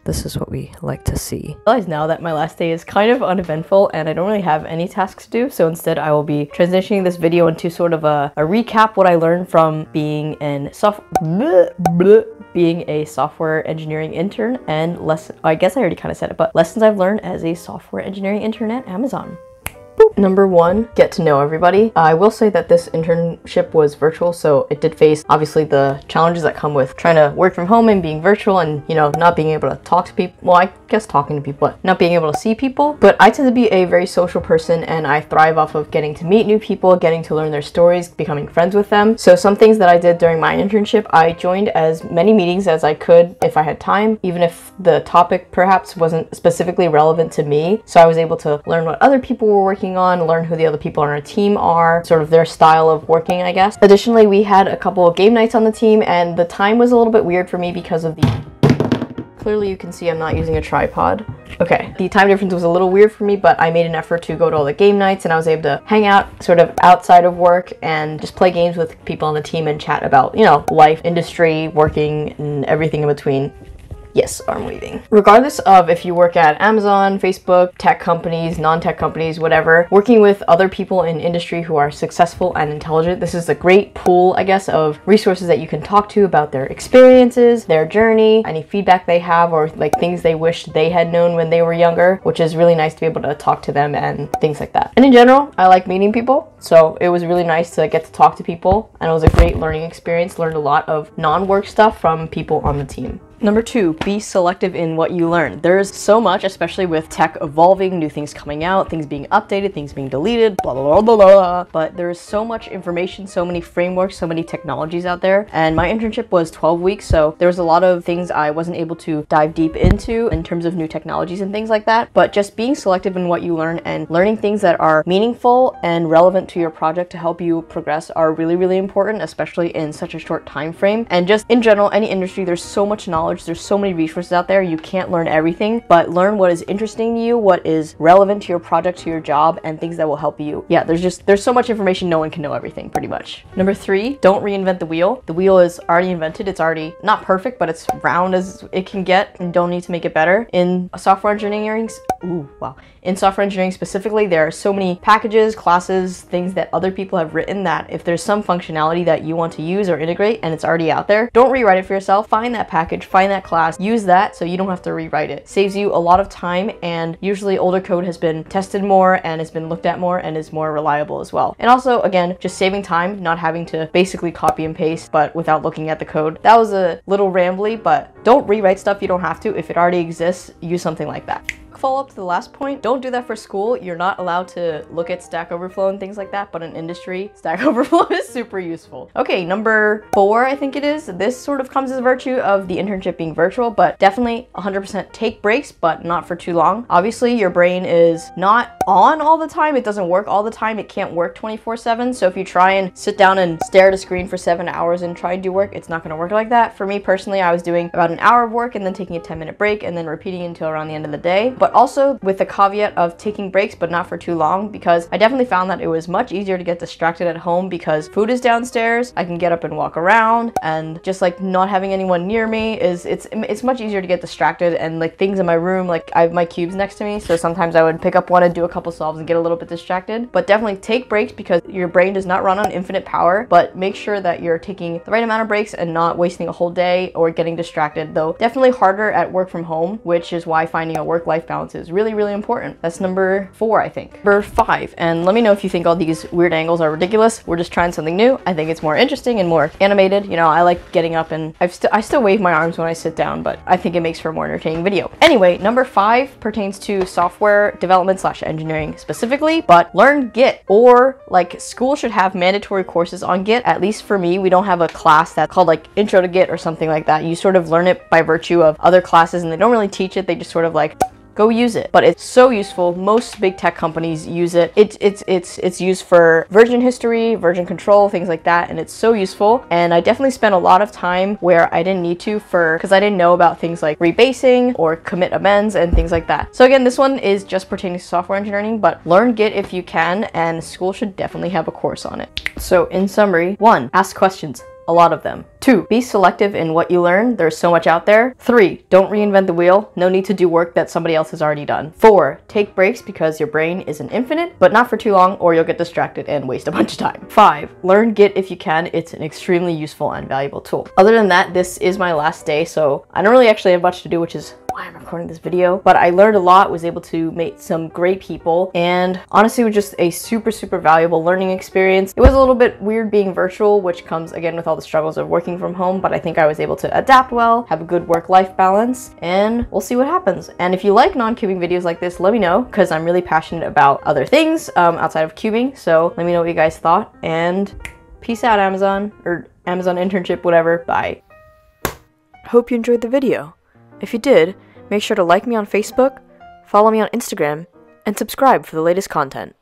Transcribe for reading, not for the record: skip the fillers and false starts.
this is what we like to see. I realize now that my last day is kind of uneventful and I don't really have any tasks to do, so instead I will be transitioning this video into sort of a recap what I learned from being a software engineering intern, and I guess I already kind of said it, but lessons I've learned as a software engineering intern at Amazon. Number 1, get to know everybody. I will say that this internship was virtual, so it did face obviously the challenges that come with trying to work from home and being virtual and, you know, not being able to talk to people. Well, I guess talking to people, but not being able to see people. But I tend to be a very social person and I thrive off of getting to meet new people, getting to learn their stories, becoming friends with them. So some things that I did during my internship, I joined as many meetings as I could if I had time, even if the topic perhaps wasn't specifically relevant to me. So I was able to learn what other people were working on, learn who the other people on our team are, sort of their style of working, I guess. Additionally, we had a couple of game nights on the team and the time was a little bit weird for me because of clearly you can see I'm not using a tripod. Okay, the time difference was a little weird for me, but I made an effort to go to all the game nights and I was able to hang out sort of outside of work and just play games with people on the team and chat about, you know, life, industry, working, and everything in between. Yes, arm weaving. Regardless of if you work at Amazon, Facebook, tech companies, non-tech companies, whatever, working with other people in industry who are successful and intelligent, this is a great pool, I guess, of resources that you can talk to about their experiences, their journey, any feedback they have, or like things they wish they had known when they were younger, which is really nice to be able to talk to them and things like that. And in general, I like meeting people, so it was really nice to get to talk to people, and it was a great learning experience. Learned a lot of non-work stuff from people on the team. Number 2, be selective in what you learn. There's so much, especially with tech evolving, new things coming out, things being updated, things being deleted, blah, blah, blah, blah, blah. But there's so much information, so many frameworks, so many technologies out there. And my internship was 12 weeks, so there was a lot of things I wasn't able to dive deep into in terms of new technologies and things like that. But just being selective in what you learn and learning things that are meaningful and relevant to your project to help you progress are really, really important, especially in such a short time frame. And just in general, any industry, there's so much knowledge. There's so many resources out there. You can't learn everything, but learn what is interesting to you, what is relevant to your project, to your job, and things that will help you. Yeah, there's so much information, no one can know everything, pretty much. Number 3, don't reinvent the wheel. The wheel is already invented. It's already not perfect, but it's round as it can get, and don't need to make it better. In software engineering, in software engineering specifically, there are so many packages, classes, things that other people have written that if there's some functionality that you want to use or integrate and it's already out there, don't rewrite it for yourself. Find that package, find that class, use that so you don't have to rewrite it. Saves you a lot of time, and usually older code has been tested more and has been looked at more and is more reliable as well. And also, again, just saving time, not having to basically copy and paste, but without looking at the code. That was a little rambly, but don't rewrite stuff you don't have to. If it already exists, use something like that. Follow up to the last point, don't do that for school. You're not allowed to look at Stack Overflow and things like that, but in industry, Stack Overflow is super useful. Okay, number 4, I think it is. This sort of comes as a virtue of the internship being virtual, but definitely 100% take breaks, but not for too long. Obviously, your brain is not on all the time. It doesn't work all the time. It can't work 24/7. So if you try and sit down and stare at a screen for 7 hours and try and do work, it's not gonna work like that. For me personally, I was doing about an hour of work and then taking a 10-minute break and then repeating until around the end of the day. But also with the caveat of taking breaks, but not for too long, because I definitely found that it was much easier to get distracted at home because food is downstairs. I can get up and walk around, and just like not having anyone near me it's much easier to get distracted, and like things in my room, like I have my cubes next to me, so sometimes I would pick up one and do a couple solves and get a little bit distracted. But definitely take breaks because your brain does not run on infinite power, but make sure that you're taking the right amount of breaks and not wasting a whole day or getting distracted, though definitely harder at work from home, which is why finding a work-life balance is really, really important. That's number 4, I think. Number 5, and let me know if you think all these weird angles are ridiculous. We're just trying something new. I think it's more interesting and more animated. You know, I like getting up and I still wave my arms when I sit down, but I think it makes for a more entertaining video. Anyway, number 5 pertains to software development / engineering specifically, but learn Git, or like school should have mandatory courses on Git. At least for me, we don't have a class that's called like Intro to Git or something like that. You sort of learn it by virtue of other classes, and they don't really teach it. They just sort of like go use it. But it's so useful. Most big tech companies use it. It's used for version history, version control, things like that, and it's so useful. And I definitely spent a lot of time where I didn't need to because I didn't know about things like rebasing or commit amends and things like that. So again, this one is just pertaining to software engineering, but learn Git if you can, and school should definitely have a course on it. So in summary, 1, ask questions. a lot of them. 2, be selective in what you learn. There's so much out there. 3, don't reinvent the wheel. No need to do work that somebody else has already done. 4, take breaks because your brain isn't infinite, but not for too long or you'll get distracted and waste a bunch of time. 5, learn Git if you can. It's an extremely useful and valuable tool. Other than that, this is my last day, so I don't really actually have much to do, which is why I'm recording this video, but I learned a lot, was able to meet some great people, and honestly it was just a super valuable learning experience. It was a little bit weird being virtual, which comes again with all the struggles of working from home, but I think I was able to adapt well, have a good work-life balance, and we'll see what happens. And if you like non-cubing videos like this, let me know, because I'm really passionate about other things outside of cubing, so let me know what you guys thought, and peace out, Amazon, or Amazon internship, whatever. Bye. Hope you enjoyed the video. If you did, make sure to like me on Facebook, follow me on Instagram, and subscribe for the latest content.